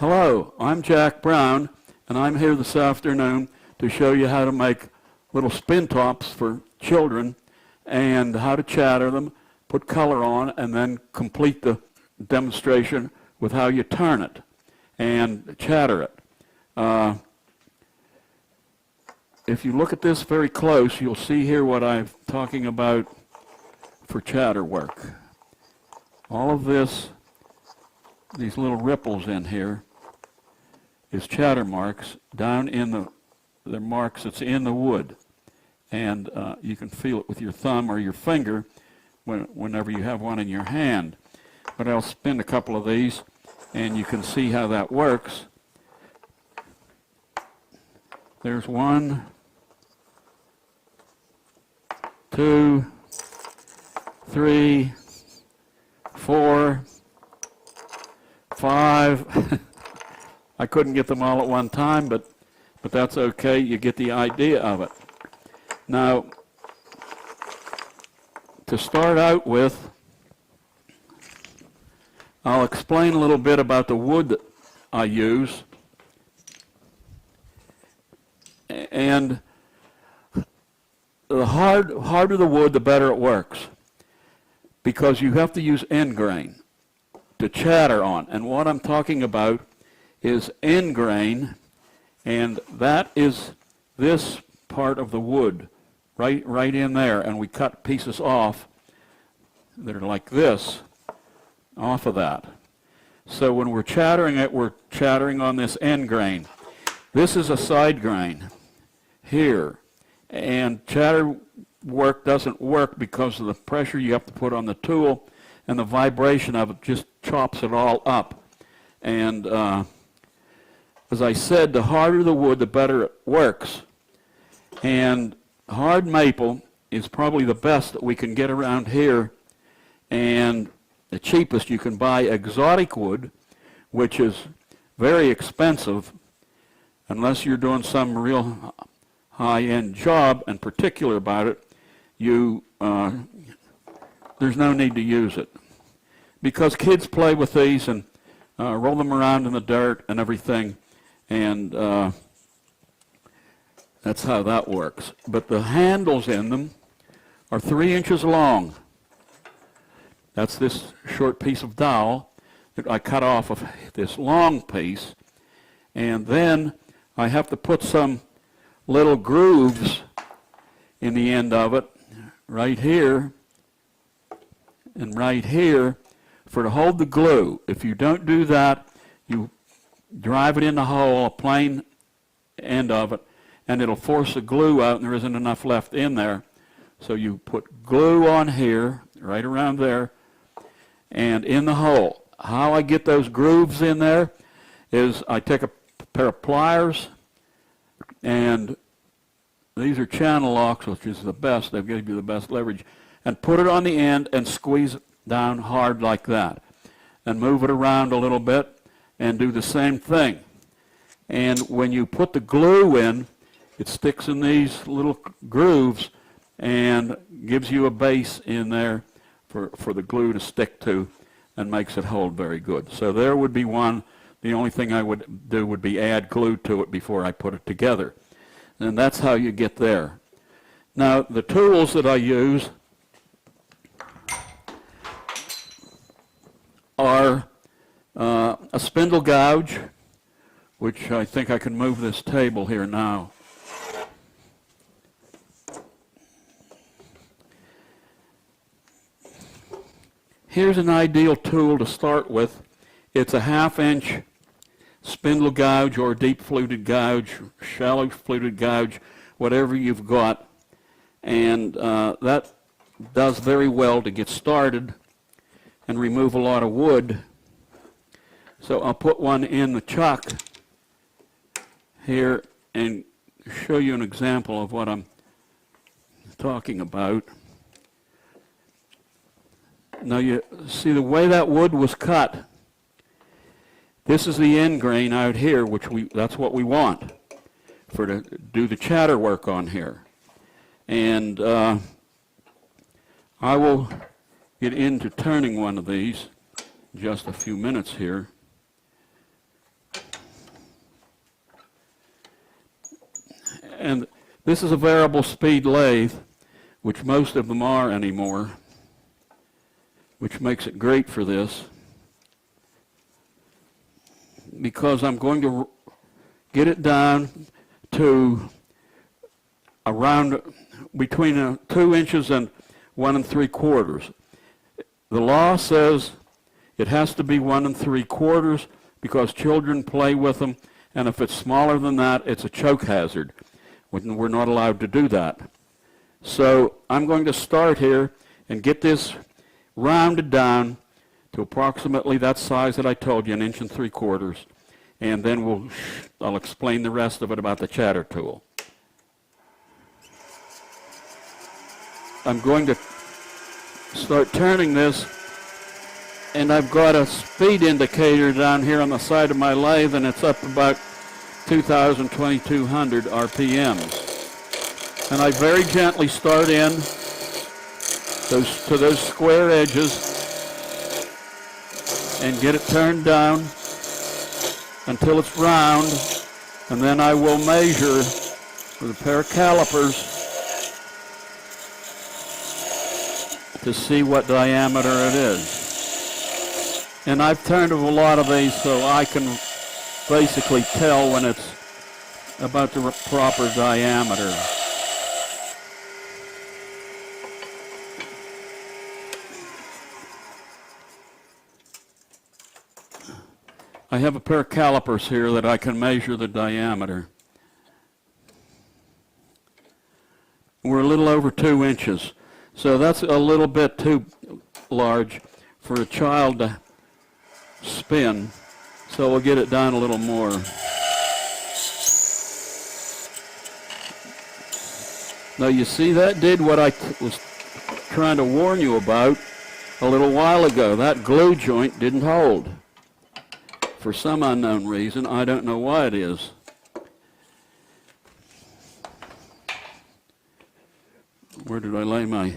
Hello, I'm Jack Brown, and I'm here this afternoon to show you how to make little spin tops for children and how to chatter them, put color on, and then complete the demonstration with how you turn it and chatter it. If you look at this very close, you'll see here what I'm talking about for chatter work. All of this, these little ripples in here, is chatter marks down in the marks that's in the wood. And you can feel it with your thumb or your finger whenever you have one in your hand. But I'll spin a couple of these, and you can see how that works. There's 1, 2, 3, 4, 5. I couldn't get them all at one time, but that's okay. You get the idea of it. Now, to start out with, I'll explain a little bit about the wood that I use. And the harder the wood, the better it works, because you have to use end grain to chatter on. And what I'm talking about is end grain, and that is this part of the wood right in there, and we cut pieces off that are like this off of that. So when we're chattering it, we're chattering on this end grain. This is a side grain here, and chatter work doesn't work because of the pressure you have to put on the tool, and the vibration of it just chops it all up. And as I said, the harder the wood, the better it works. And hard maple is probably the best that we can get around here, and the cheapest. You can buy exotic wood, which is very expensive unless you're doing some real high-end job and particular about it. There's no need to use it, because kids play with these and roll them around in the dirt and everything, and that's how that works. But the handles in them are 3 inches long. That's this short piece of dowel that I cut off of this long piece, and then I have to put some little grooves in the end of it, right here and right here, to hold the glue. If you don't do that, you drive it in the hole, a plain end of it, and it'll force the glue out, and there isn't enough left in there. So you put glue on here, right around there, and in the hole. How I get those grooves in there is I take a pair of pliers, and these are channel locks, which is the best. They give you the best leverage. And put it on the end and squeeze it down hard like that. And move it around a little bit and do the same thing. And when you put the glue in, it sticks in these little grooves and gives you a base in there for the glue to stick to, and makes it hold very good. So there would be one. The only thing I would do would be add glue to it before I put it together. And that's how you get there. Now, the tools that I use are a spindle gouge, which I think I can move this table here now. Here's an ideal tool to start with. It's a 1/2 inch spindle gouge or deep fluted gouge, shallow fluted gouge, whatever you've got. And that does very well to get started and remove a lot of wood. So I'll put one in the chuck here and show you an example of what I'm talking about. Now you see the way that wood was cut. This is the end grain out here, which that's what we want to do the chatter work on here. And I will get into turning one of these in just a few minutes here. And this is a variable speed lathe, which most of them are anymore, which makes it great for this, because I'm going to get it down to around between 2 inches and 1 3/4. The law says it has to be 1 3/4 because children play with them, and if it's smaller than that, it's a choke hazard. We're not allowed to do that. So I'm going to start here and get this rounded down to approximately that size that I told you, 1 3/4 inches, and then I'll explain the rest of it about the chatter tool. I'm going to start turning this, and I've got a speed indicator down here on the side of my lathe, and it's up about 2,000, 2,200 RPMs. And I very gently start in to those square edges and get it turned down until it's round, and then I will measure with a pair of calipers to see what diameter it is. And I've turned a lot of these so I can basically tell when it's about the proper diameter. I have a pair of calipers here that I can measure the diameter. We're a little over 2 inches, so that's a little bit too large for a child to spin, so we'll get it down a little more. Now you see, that did what I was trying to warn you about a little while ago. That glue joint didn't hold. For some unknown reason, I don't know why it is. Where did I lay my?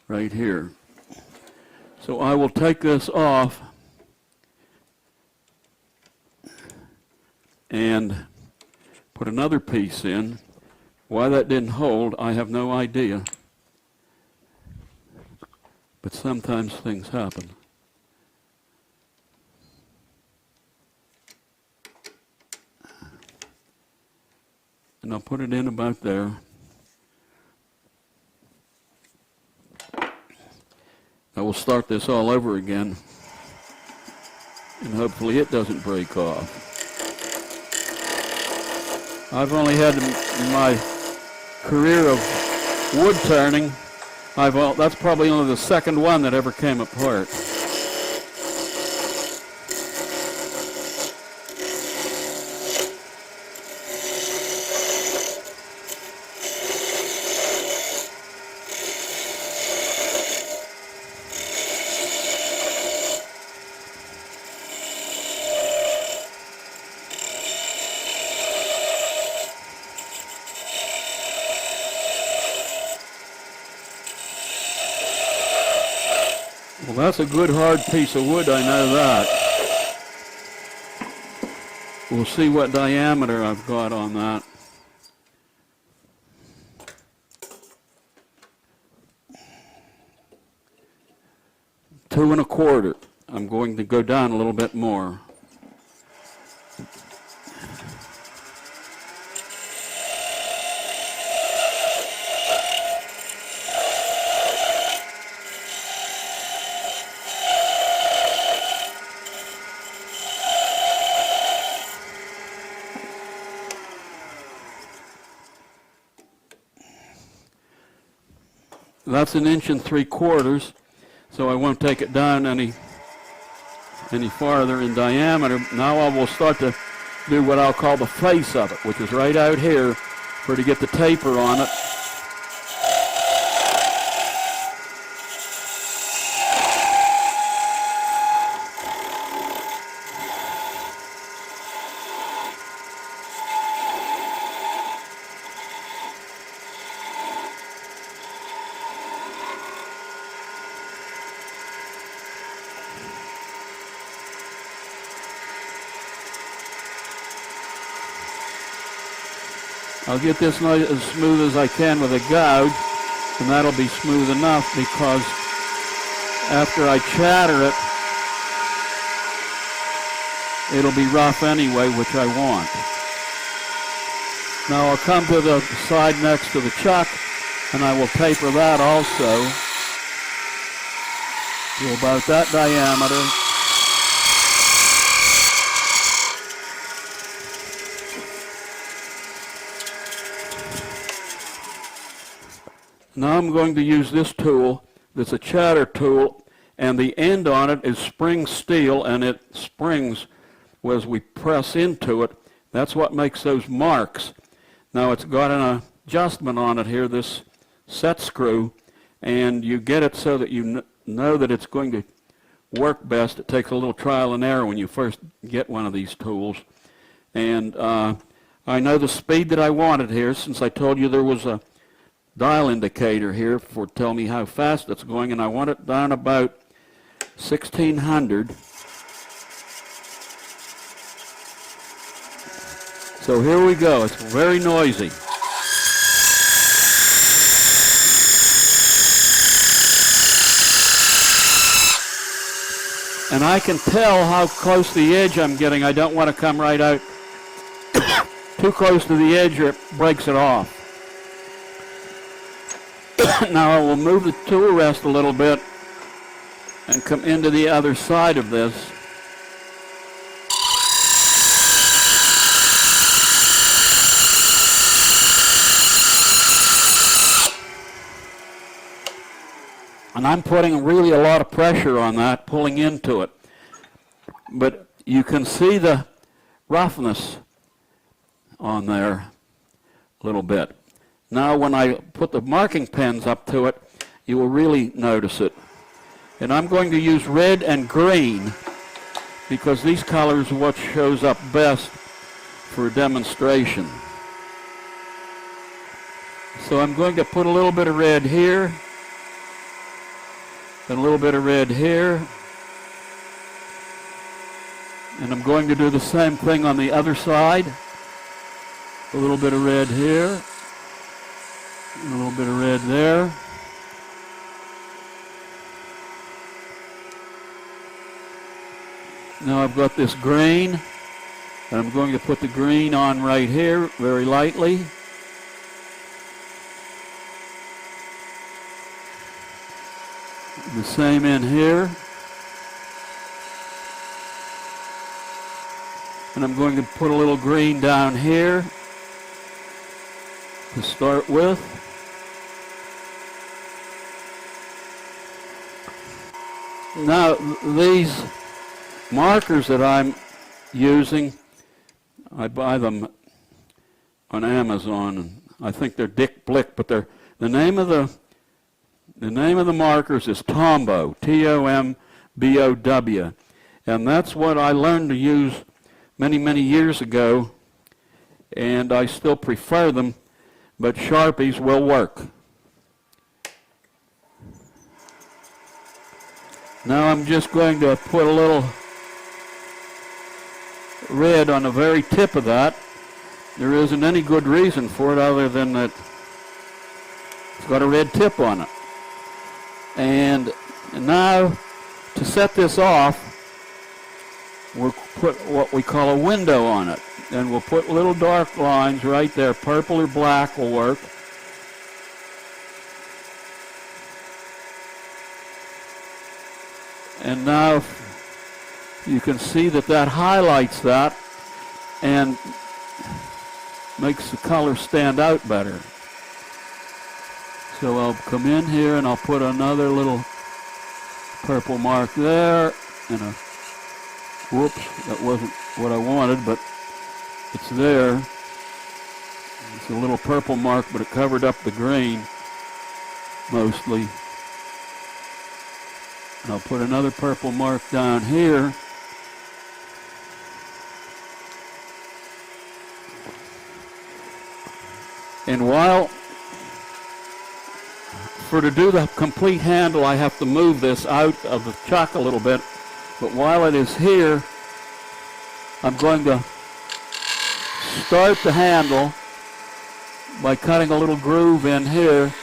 Right here. So I will take this off and put another piece in. Why that didn't hold, I have no idea. But sometimes things happen. And I'll put it in about there. I will start this all over again, and hopefully it doesn't break off. I've only had in my career of wood turning, that's probably only the second one that ever came apart. Well, that's a good hard piece of wood, I know that. We'll see what diameter I've got on that. Two and a quarter. I'm going to go down a little bit more. That's 1 3/4 inches, so I won't take it down any farther in diameter. Now I will start to do what I'll call the face of it, which is right out here, to get the taper on it. I'll get this nice as smooth as I can with a gouge, and that'll be smooth enough because after I chatter it, it'll be rough anyway, which I want. Now I'll come to the side next to the chuck, and I will taper that also to about that diameter. Now I'm going to use this tool. That's a chatter tool, and the end on it is spring steel, and it springs as we press into it. That's what makes those marks. Now it's got an adjustment on it here, this set screw, and you get it so that you know that it's going to work best. It takes a little trial and error when you first get one of these tools. And I know the speed that I wanted here, since I told you there was a dial indicator here for tell me how fast it's going, and I want it down about 1600. So here we go. It's very noisy. And I can tell how close to the edge I'm getting. I don't want to come right out too close to the edge or it breaks it off. Now I will move the tool rest a little bit and come into the other side of this. And I'm putting really a lot of pressure on that, pulling into it. But you can see the roughness on there a little bit. Now when I put the marking pens up to it, you will really notice it. And I'm going to use red and green because these colors are what shows up best for a demonstration. So I'm going to put a little bit of red here and a little bit of red here. And I'm going to do the same thing on the other side. A little bit of red here. A little bit of red there. Now I've got this green, and I'm going to put the green on right here very lightly. The same in here. And I'm going to put a little green down here to start with. Now these markers that I'm using, I buy them on Amazon, and I think they're Dick Blick, but they're the name of the markers is Tombow, T-O-M-B-O-W, and that's what I learned to use many years ago, and I still prefer them, but Sharpies will work. Now I'm just going to put a little red on the very tip of that. There isn't any good reason for it other than that it's got a red tip on it. And now to set this off, we'll put what we call a window on it. And we'll put little dark lines right there. Purple or black will work. And now you can see that that highlights that and makes the color stand out better. So I'll come in here and I'll put another little purple mark there, and a, whoops, that wasn't what I wanted, but it's there. It's a little purple mark, but it covered up the green mostly. And I'll put another purple mark down here. And while, to do the complete handle, I have to move this out of the chuck a little bit. But while it is here, I'm going to start the handle by cutting a little groove in here.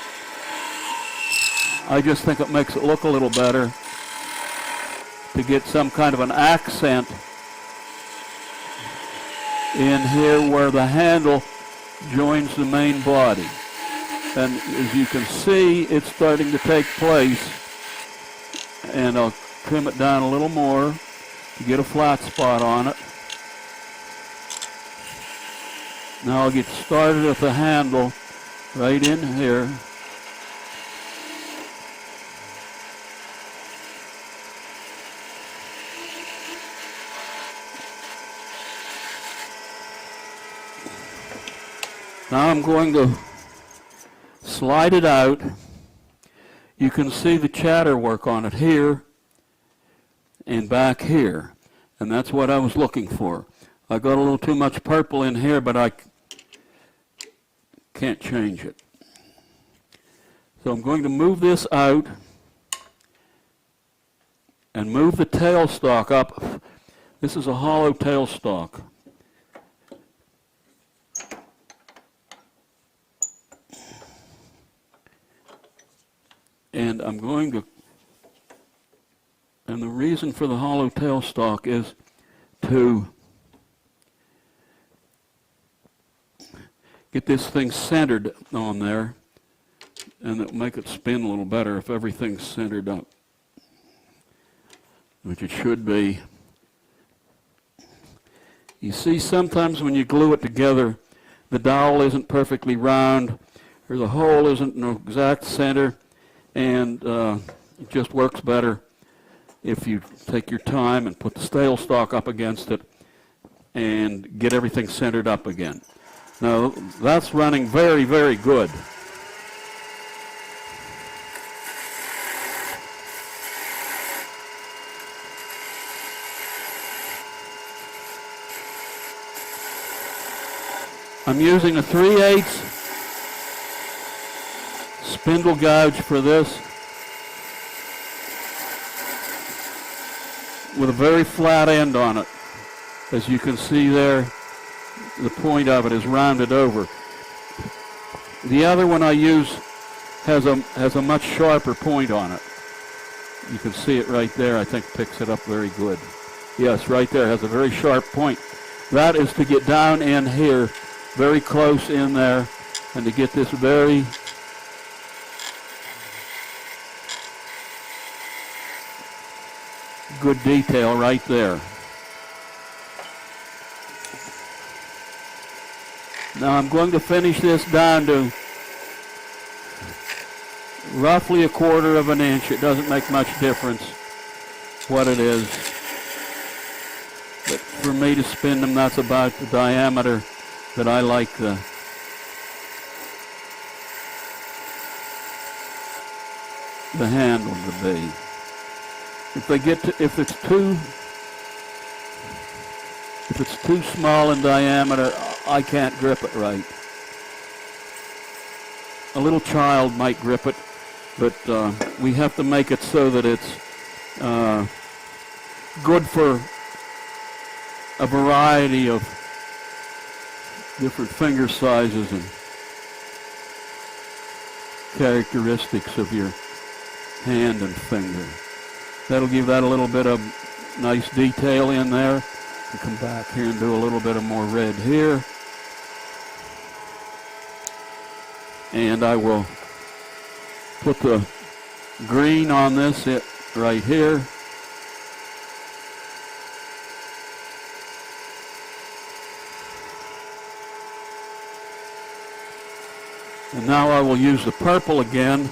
I just think it makes it look a little better to get some kind of an accent in here where the handle joins the main body. And as you can see, it's starting to take place. And I'll trim it down a little more to get a flat spot on it. Now I'll get started at the handle right in here. Now I'm going to slide it out. You can see the chatter work on it here and back here. And that's what I was looking for. I got a little too much purple in here, but I can't change it. So I'm going to move this out and move the tailstock up. This is a hollow tailstock. And I'm going to, and the reason for the hollow tailstock is to get this thing centered on there, and it'll make it spin a little better if everything's centered up, which it should be. You see, sometimes when you glue it together, the dowel isn't perfectly round, or the hole isn't in the exact center, and it just works better if you take your time and put the tailstock up against it and get everything centered up again. Now, that's running very, very good. I'm using a 3/8 spindle gouge for this with a very flat end on it. As you can see there, the point of it is rounded over. The other one I use has a much sharper point on it. You can see it right there. I think picks it up very good. Yes, right there has a very sharp point. That is to get down in here, very close in there, and to get this very good detail right there. Now I'm going to finish this down to roughly 1/4 of an inch. It doesn't make much difference what it is. But for me to spin them, that's about the diameter that I like the handle to be. If it's too small in diameter, I can't grip it right. A little child might grip it, but we have to make it so that it's good for a variety of different finger sizes and characteristics of your hand and finger. That'll give that a little bit of nice detail in there. And come back here and do a little bit of more red here. And I will put the green on this right here. And now I will use the purple again.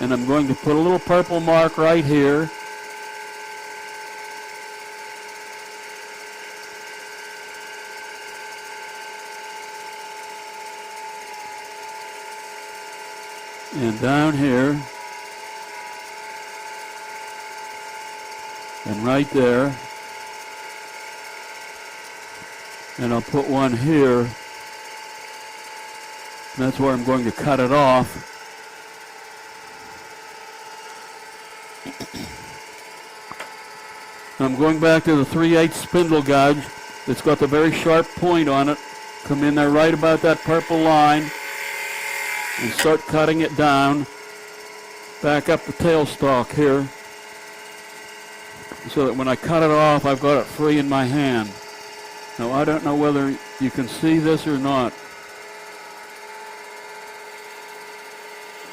And I'm going to put a little purple mark right here. And down here. And right there. And I'll put one here. That's where I'm going to cut it off. I'm going back to the 3/8 spindle gouge. It's got the very sharp point on it Come in there right about that purple line and start cutting it down. Back up the tailstock here so that when I cut it off, I've got it free in my hand. Now, I don't know whether you can see this or not.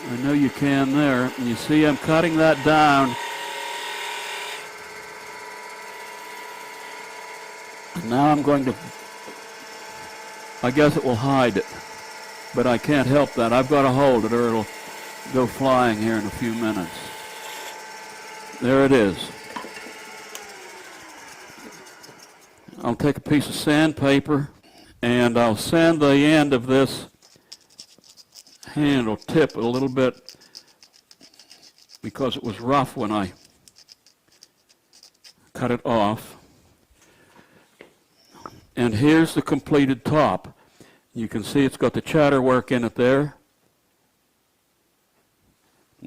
I know you can there. And you see I'm cutting that down. And now I'm going to, I guess it will hide it, but I can't help that. I've got to hold it or it'll go flying here in a few minutes. There it is. I'll take a piece of sandpaper and I'll sand the end of this handle tip a little bit because it was rough when I cut it off. And here's the completed top. You can see it's got the chatter work in it there.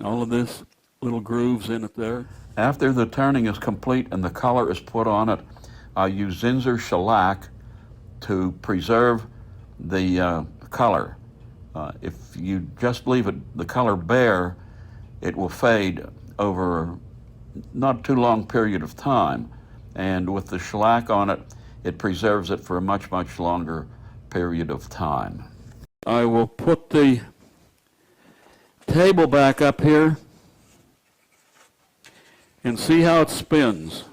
All of this little grooves in it there. After the turning is complete and the color is put on it, I use Zinsser shellac to preserve the color. If you just leave the color bare, it will fade over not too long period of time. And with the shellac on it, it preserves it for a much, much longer period of time. I will put the table back up here and see how it spins.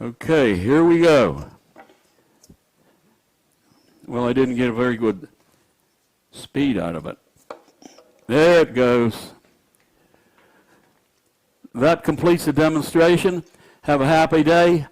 Okay, here we go. Well, I didn't get a very good speed out of it. There it goes. That completes the demonstration. Have a happy day.